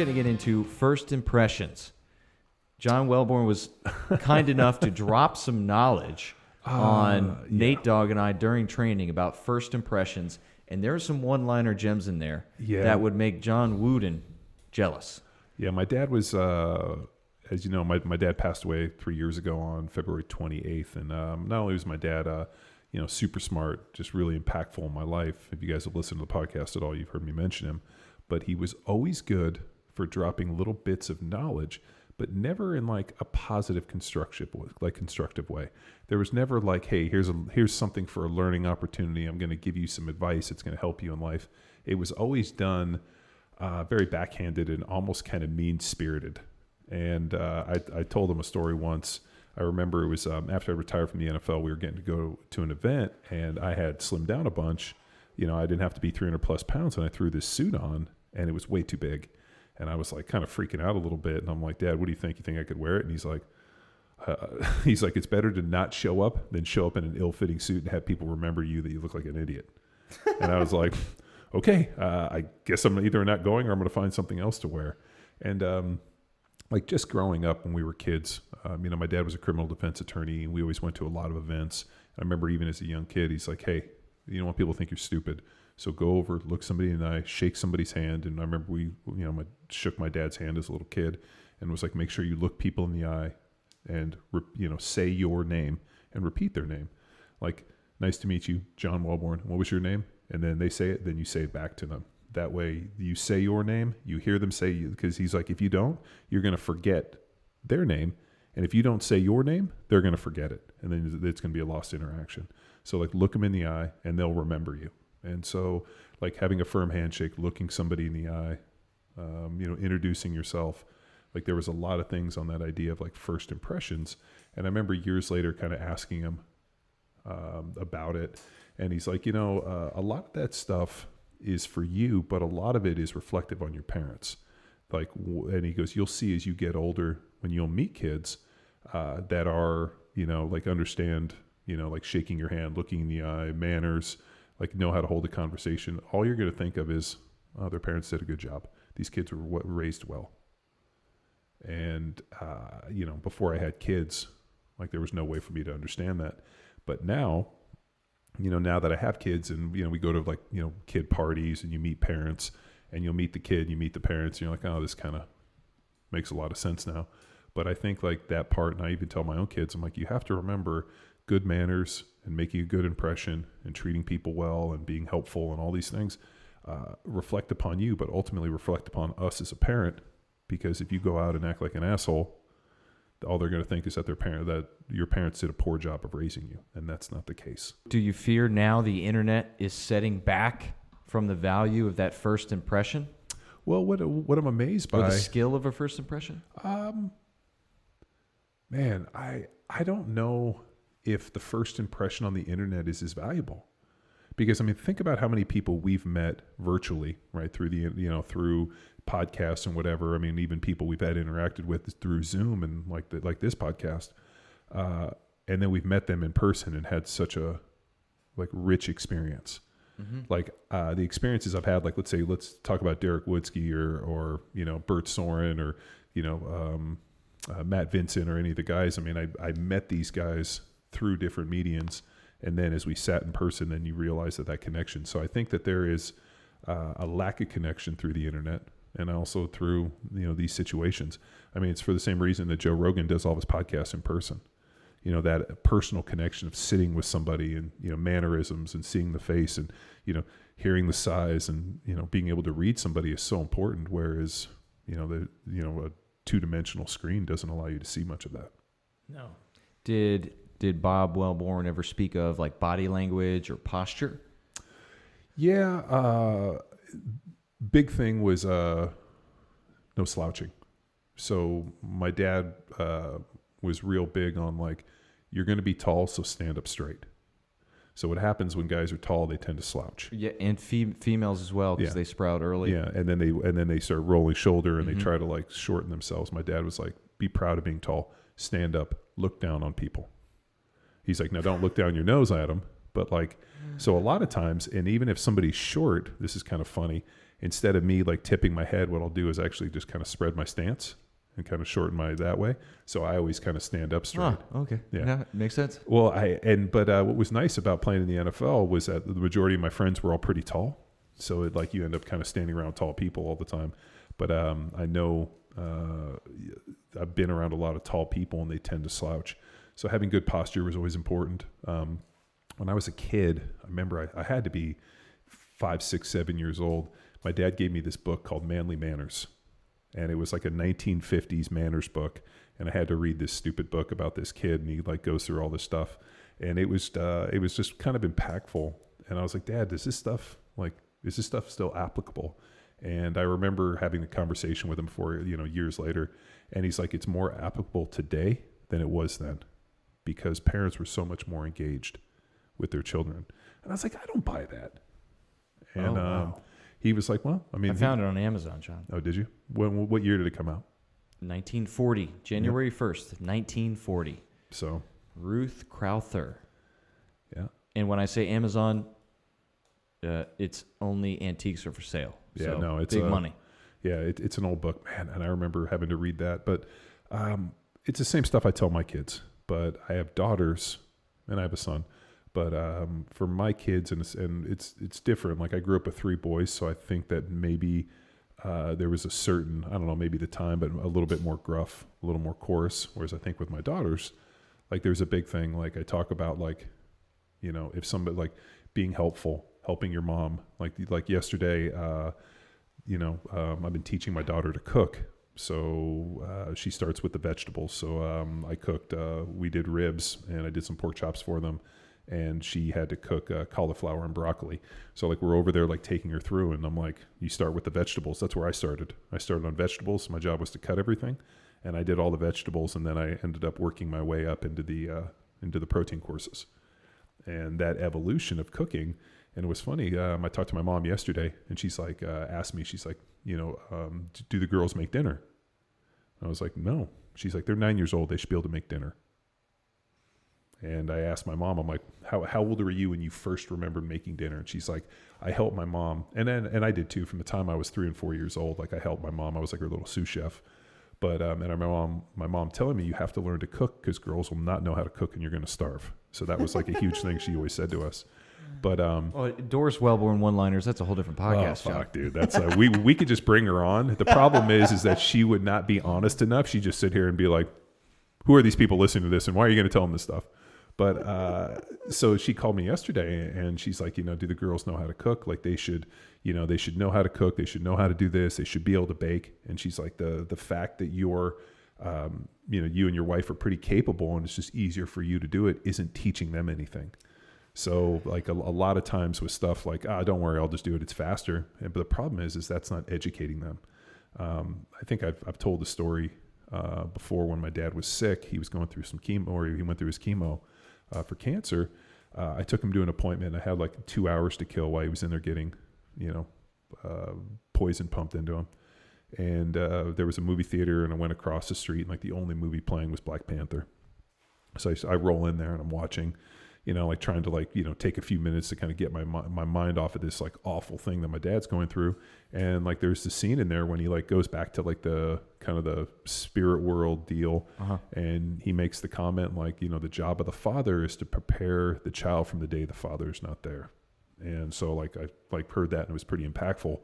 going to get into first impressions. John Welborn was kind enough to drop some knowledge on Nate Dogg and I during training about first impressions, and there are some one-liner gems in there that would make John Wooden jealous. Yeah, my dad was, as you know, my dad passed away 3 years ago on February 28th, and not only was my dad, super smart, just really impactful in my life. If you guys have listened to the podcast at all, you've heard me mention him, but he was always good for dropping little bits of knowledge, but never in like a positive, constructive way. There was never like, hey, here's something for a learning opportunity. I'm going to give you some advice. It's going to help you in life. It was always done very backhanded and almost kind of mean-spirited. And I told him a story once. I remember it was after I retired from the NFL, we were getting to go to an event, and I had slimmed down a bunch. I didn't have to be 300 plus pounds, and I threw this suit on, and it was way too big. And I was like kind of freaking out a little bit. And I'm like, Dad, what do you think? You think I could wear it? And he's like, it's better to not show up than show up in an ill-fitting suit and have people remember you that you look like an idiot. And I was like, okay, I guess I'm either not going or I'm going to find something else to wear. And just growing up when we were kids, my dad was a criminal defense attorney, and we always went to a lot of events. I remember even as a young kid, he's like, hey, you don't want people to think you're stupid. So go over, look somebody in the eye, shake somebody's hand. And I remember I shook my dad's hand as a little kid and was like, make sure you look people in the eye and, say your name and repeat their name. Like, nice to meet you, John Welborn. What was your name? And then they say it, then you say it back to them. That way you say your name, you hear them say you, because he's like, if you don't, you're going to forget their name. And if you don't say your name, they're going to forget it. And then it's going to be a lost interaction. So look them in the eye and they'll remember you. And so having a firm handshake, looking somebody in the eye, introducing yourself, there was a lot of things on that idea of first impressions. And I remember years later kind of asking him about it. And he's like, a lot of that stuff is for you, but a lot of it is reflective on your parents. And he goes, you'll see as you get older when you'll meet kids that are, understand, shaking your hand, looking in the eye, manners, know how to hold a conversation. All you're going to think of is, oh, their parents did a good job. These kids were raised well. And, before I had kids, there was no way for me to understand that. But now, now that I have kids and, we go to kid parties and you meet parents and you'll meet the kid, you meet the parents, and you're like, oh, this kind of makes a lot of sense now. But I think that part, and I even tell my own kids, I'm like, you have to remember good manners and making a good impression and treating people well and being helpful and all these things reflect upon you, but ultimately reflect upon us as a parent. Because if you go out and act like an asshole, all they're going to think is that that your parents did a poor job of raising you, and that's not the case. Do you fear now the internet is setting back from the value of that first impression? Well, what I'm amazed by, or the skill of a first impression. Man, I don't know if the first impression on the internet is as valuable, because think about how many people we've met virtually, right, through through podcasts and whatever. Even people we've had interacted with through Zoom and like this podcast, and then we've met them in person and had such a rich experience. Mm-hmm. The experiences I've had, let's talk about Derek Woodsky or Bert Soren or Matt Vincent or any of the guys. I met these guys through different mediums, and then as we sat in person, then you realize that connection. So I think that there is a lack of connection through the internet and also through these situations. It's for the same reason that Joe Rogan does all of his podcasts in person. That personal connection of sitting with somebody and mannerisms and seeing the face and hearing the sighs and being able to read somebody is so important. Whereas a two-dimensional screen doesn't allow you to see much of that. No. Did Bob Welborn ever speak of body language or posture? Yeah. Big thing was no slouching. So my dad was real big on you're going to be tall, so stand up straight. So what happens when guys are tall, they tend to slouch. Yeah, and females as well, because they sprout early. Yeah, and then they start rolling shoulder and they try to shorten themselves. My dad was like, be proud of being tall, stand up, look down on people. He's like, now don't look down your nose at them, But like, so a lot of times, and even if somebody's short, this is kind of funny. Instead of me like tipping my head, what I'll do is actually just kind of spread my stance and kind of shorten my that way. So I always kind of stand up straight. Okay. Yeah. Makes sense. Well, but what was nice about playing in the NFL was that the majority of my friends were all pretty tall. So you end up kind of standing around tall people all the time. But I know I've been around a lot of tall people and they tend to slouch. So having good posture was always important. When I was a kid, I remember I had to be 5, 6, 7 years old. My dad gave me this book called Manly Manners. And it was like a 1950s manners book. And I had to read this stupid book about this kid. And he like goes through all this stuff. And it was just kind of impactful. And I was like, Dad, is this stuff still applicable? And I remember having a conversation with him years later. And he's like, it's more applicable today than it was then, because parents were so much more engaged with their children. And I was like, I don't buy that. And wow. He was like, well, I mean, I found it on Amazon, John. Oh, did you? What year did it come out? 1940, January 1st, 1940. So Ruth Crowther. Yeah. And when I say Amazon, it's only antiques are for sale. Yeah, so no, it's big money. Yeah, it's an old book, man, and I remember having to read that. But it's the same stuff I tell my kids. But I have daughters, and I have a son. But for my kids, and it's different. Like I grew up with 3 boys, so I think that maybe there was a certain, I don't know, maybe the time, but a little bit more gruff, a little more coarse. Whereas I think with my daughters, like there's a big thing. Like I talk about, like, if somebody like being helpful, helping your mom. Like yesterday, I've been teaching my daughter to cook. So she starts with the vegetables. So I cooked, we did ribs, and I did some pork chops for them. And she had to cook cauliflower and broccoli. So like we're over there like taking her through, and I'm like, you start with the vegetables. That's where I started. I started on vegetables. My job was to cut everything, and I did all the vegetables, and then I ended up working my way up into the protein courses. And that evolution of cooking. And it was funny. I talked to my mom yesterday, and she's like, asked me, she's like, do the girls make dinner? And I was like, no. She's like, they're 9 years old. They should be able to make dinner. And I asked my mom, I'm like, how old were you when you first remembered making dinner? And she's like, I helped my mom. And I did too. From the time I was 3 and 4 years old, like I helped my mom. I was like her little sous chef. But, and I remember my mom telling me, you have to learn to cook because girls will not know how to cook and you're going to starve. So that was like a huge thing she always said to us. But, Doris Wellborn one-liners, that's a whole different podcast. Oh, fuck, dude. That's, we could just bring her on. The problem is that she would not be honest enough. She'd just sit here and be like, who are these people listening to this? And why are you going to tell them this stuff? But so she called me yesterday, and she's like, do the girls know how to cook? Like they should know how to cook. They should know how to do this. They should be able to bake. And she's like, the fact that you're, you and your wife are pretty capable, and it's just easier for you to do it, isn't teaching them anything. So like a lot of times with stuff like, don't worry, I'll just do it. It's faster. But the problem is that's not educating them. I think I've told the story before. When my dad was sick, he was going through some chemo, or he went through his chemo for cancer. I took him to an appointment. I had like 2 hours to kill while he was in there getting, poison pumped into him. And there was a movie theater, and I went across the street, and like the only movie playing was Black Panther. So I roll in there, and I'm watching, like trying to take a few minutes to kind of get my mind off of this like awful thing that my dad's going through. And like there's the scene in there when he like goes back to like the kind of the spirit world deal. And he makes the comment like, the job of the father is to prepare the child from the day the father is not there. And so like I like heard that, and it was pretty impactful.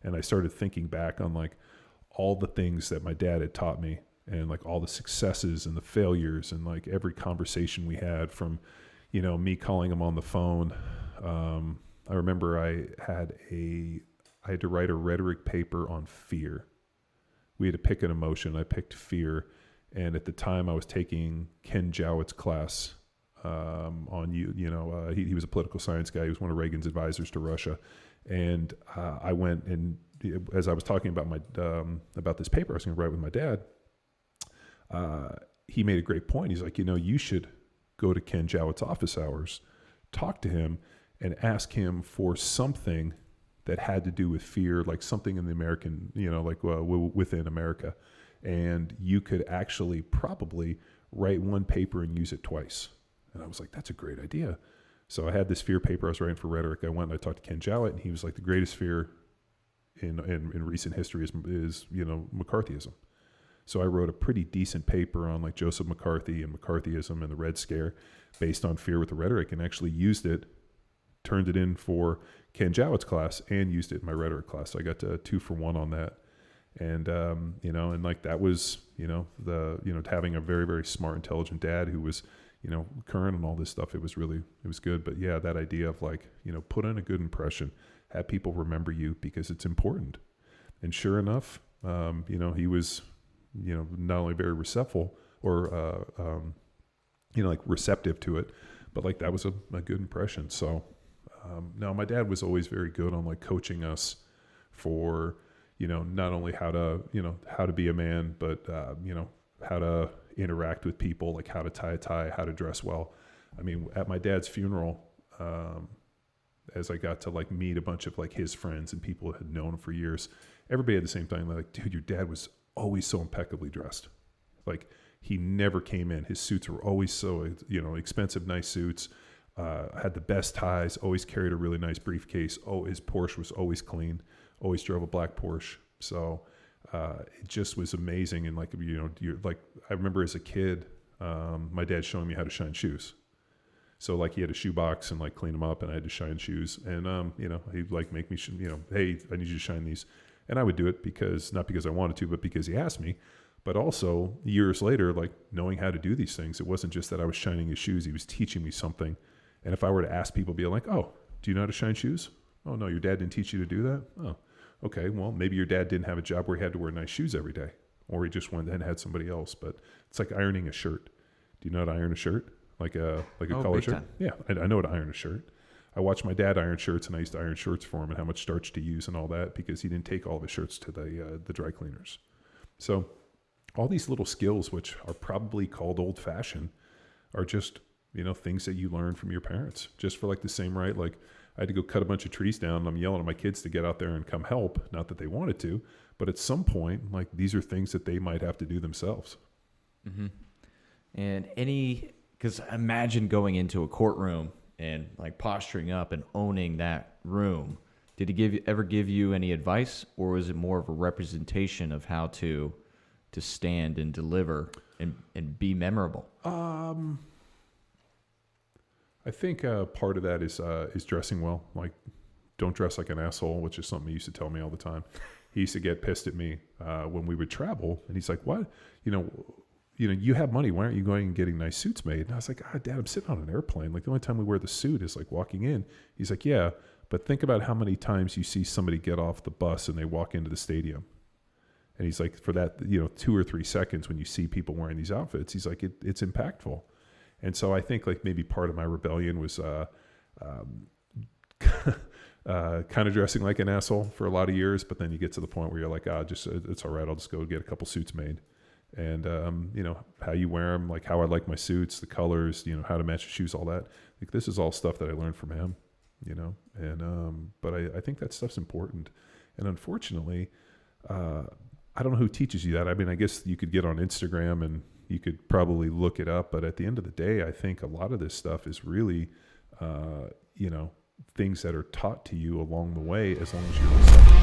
And I started thinking back on like all the things that my dad had taught me, and like all the successes and the failures, and like every conversation we had, from me calling him on the phone. I remember I had to write a rhetoric paper on fear. We had to pick an emotion. I picked fear. And at the time I was taking Ken Jowett's class he was a political science guy. He was one of Reagan's advisors to Russia. And I went, and as I was talking about about this paper I was going to write with my dad, he made a great point. He's like, you should go to Ken Jowett's office hours, talk to him, and ask him for something that had to do with fear, like something in the American, within America. And you could actually probably write one paper and use it twice. And I was like, that's a great idea. So I had this fear paper I was writing for rhetoric. I went and I talked to Ken Jowett, and he was like, the greatest fear in recent history is McCarthyism. So I wrote a pretty decent paper on like Joseph McCarthy and McCarthyism and the Red Scare based on fear with the rhetoric, and actually used it, turned it in for Ken Jowett's class and used it in my rhetoric class. So I got 2 for 1 on that. And, and like that was, having a very, very smart, intelligent dad who was, current on all this stuff. It was good. But yeah, that idea of like, put on a good impression, have people remember you because it's important. And sure enough, he was, not only very receptive or, like receptive to it, but like that was a good impression. So, no, my dad was always very good on like coaching us for, not only how to be a man, but, how to interact with people, like how to tie a tie, how to dress well. I mean, at my dad's funeral, as I got to like meet a bunch of like his friends and people who had known him for years, everybody had the same thing. Like, dude, your dad was always so impeccably dressed. Like he never came in. His suits were always so, expensive, nice suits, had the best ties, always carried a really nice briefcase. Oh, his Porsche was always clean, always drove a black Porsche. So, it just was amazing. And like, I remember as a kid, my dad showing me how to shine shoes. So like he had a shoe box and like clean them up, and I had to shine shoes, and, he'd like make me, hey, I need you to shine these. And I would do it not because I wanted to, but because he asked me. But also years later, like knowing how to do these things, it wasn't just that I was shining his shoes. He was teaching me something. And if I were to ask people, be like, oh, do you know how to shine shoes? Oh, no, your dad didn't teach you to do that? Oh, okay. Well, maybe your dad didn't have a job where he had to wear nice shoes every day, or he just went and had somebody else. But it's like ironing a shirt. Do you know how to iron a shirt? Like a collar shirt? Time. Yeah, I know how to iron a shirt. I watched my dad iron shirts, and I used to iron shirts for him and how much starch to use and all that, because he didn't take all of his shirts to the dry cleaners. So all these little skills, which are probably called old fashioned, are just, things that you learn from your parents, just for like the same, right? Like I had to go cut a bunch of trees down, and I'm yelling at my kids to get out there and come help. Not that they wanted to, but at some point, like these are things that they might have to do themselves. Mm-hmm. And because imagine going into a courtroom and like posturing up and owning that room. Did he ever give you any advice, or was it more of a representation of how to stand and deliver and be memorable? I think part of that is dressing well. Like, don't dress like an asshole, which is something he used to tell me all the time. He used to get pissed at me when we would travel, and he's like, "What? You have money. Why aren't you going and getting nice suits made?" And I was like, Dad, I'm sitting on an airplane. Like the only time we wear the suit is like walking in. He's like, yeah, but think about how many times you see somebody get off the bus and they walk into the stadium. And he's like, for that, 2 or 3 seconds when you see people wearing these outfits, he's like, it's impactful. And so I think like maybe part of my rebellion was kind of dressing like an asshole for a lot of years. But then you get to the point where you're like, it's all right. I'll just go get a couple suits made. And, how you wear them, like how I like my suits, the colors, how to match the shoes, all that. Like this is all stuff that I learned from him, and, but I think that stuff's important. And unfortunately, I don't know who teaches you that. I mean, I guess you could get on Instagram and you could probably look it up, but at the end of the day, I think a lot of this stuff is really, things that are taught to you along the way, as long as you're receptive.